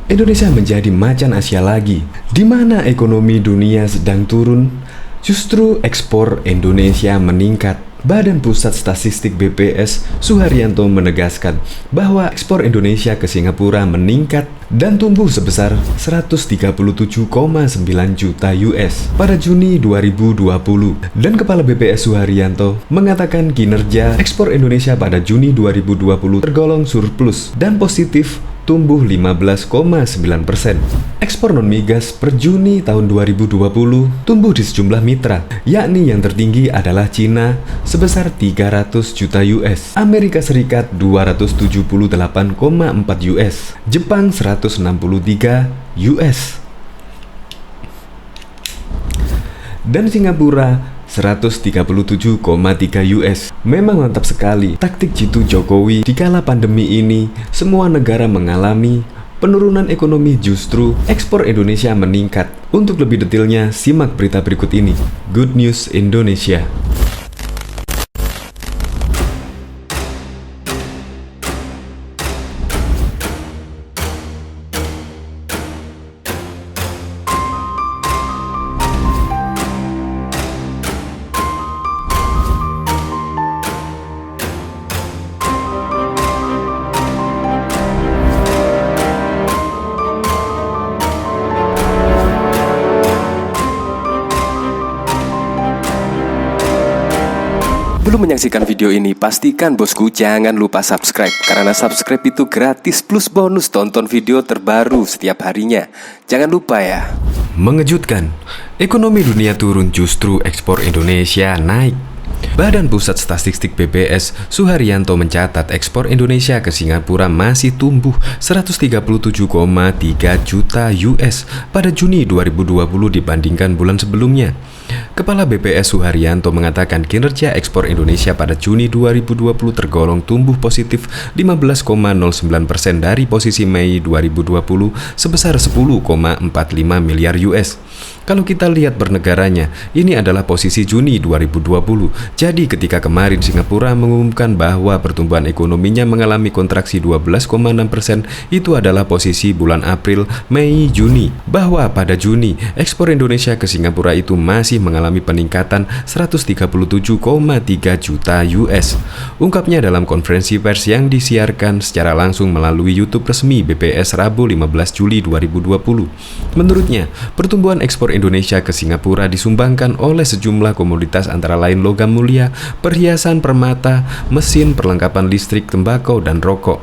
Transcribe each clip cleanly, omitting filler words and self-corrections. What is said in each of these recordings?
Indonesia menjadi macan Asia lagi, di mana ekonomi dunia sedang turun, justru ekspor Indonesia meningkat. Badan Pusat Statistik BPS Suharyanto menegaskan bahwa ekspor Indonesia ke Singapura meningkat dan tumbuh sebesar 137,9 juta US pada Juni 2020. Dan Kepala BPS Suharyanto mengatakan kinerja ekspor Indonesia pada Juni 2020 tergolong surplus dan positif, tumbuh 15,9%. Ekspor non-migas per Juni tahun 2020 tumbuh di sejumlah mitra, yakni yang tertinggi adalah Cina sebesar 300 juta US, Amerika Serikat 278,4 US, Jepang 163 US, dan Singapura 137,3 US. Memang mantap sekali taktik jitu Jokowi di kala pandemi ini. Semua negara mengalami penurunan ekonomi, justru ekspor Indonesia meningkat. Untuk lebih detailnya, simak berita berikut ini. Good News Indonesia. Belum menyaksikan video ini, pastikan bosku jangan lupa subscribe. Karena subscribe itu gratis plus bonus tonton video terbaru setiap harinya. Jangan lupa ya. Mengejutkan, ekonomi dunia turun, justru ekspor Indonesia naik. Badan Pusat Statistik BPS Suharyanto mencatat ekspor Indonesia ke Singapura masih tumbuh 137,3 juta US pada Juni 2020 dibandingkan bulan sebelumnya. Kepala BPS Suharyanto mengatakan kinerja ekspor Indonesia pada Juni 2020 tergolong tumbuh positif 15,09% dari posisi Mei 2020 sebesar 10,45 miliar US. Kalau kita lihat bernegaranya, ini adalah posisi Juni 2020. Jadi ketika kemarin Singapura mengumumkan bahwa pertumbuhan ekonominya mengalami kontraksi 12,6%, itu adalah posisi bulan April, Mei, Juni. Bahwa pada Juni, ekspor Indonesia ke Singapura itu masih mengalami peningkatan 137,3 juta US. Ungkapnya dalam konferensi pers yang disiarkan secara langsung melalui YouTube resmi BPS Rabu 15 Juli 2020. Menurutnya, pertumbuhan ekspor Indonesia ke Singapura disumbangkan oleh sejumlah komoditas antara lain logam mulia, perhiasan, permata, mesin, perlengkapan listrik, tembakau, dan rokok.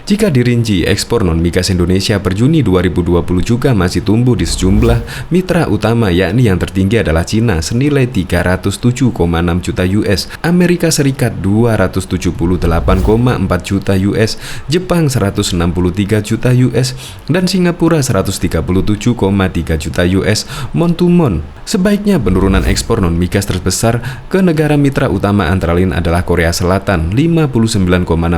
Jika dirinci, ekspor non-migas Indonesia per Juni 2020 juga masih tumbuh di sejumlah mitra utama, yakni yang tertinggi adalah Cina senilai 307,6 juta US, Amerika Serikat 278,4 juta US, Jepang 163 juta US, dan Singapura 137,3 juta US mon to mon. Sebaiknya penurunan ekspor non-migas terbesar ke negara mitra utama antara lain adalah Korea Selatan 59,6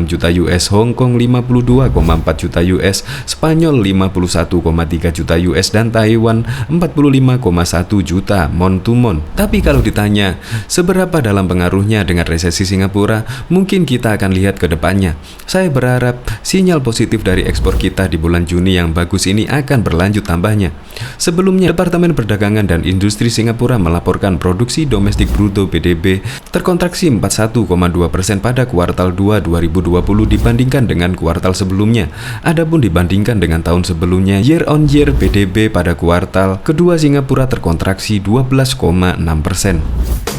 juta US, Hong Kong 52,4 juta US, Spanyol 51,3 juta US, dan Taiwan 45,1 juta mon to mon. Tapi kalau ditanya seberapa dalam pengaruhnya dengan resesi Singapura, mungkin kita akan lihat ke depannya. Saya berharap sinyal positif dari ekspor kita di bulan Juni yang bagus ini akan berlanjut tambahnya. Sebelumnya, Departemen Perdagangan dan Industri Singapura melaporkan produksi domestik bruto PDB terkontraksi 41,2% pada kuartal 2 2020 dibandingkan dengan kuartal sebelumnya. Adapun dibandingkan dengan tahun sebelumnya, year on year PDB pada kuartal kedua Singapura terkontraksi 12,6%.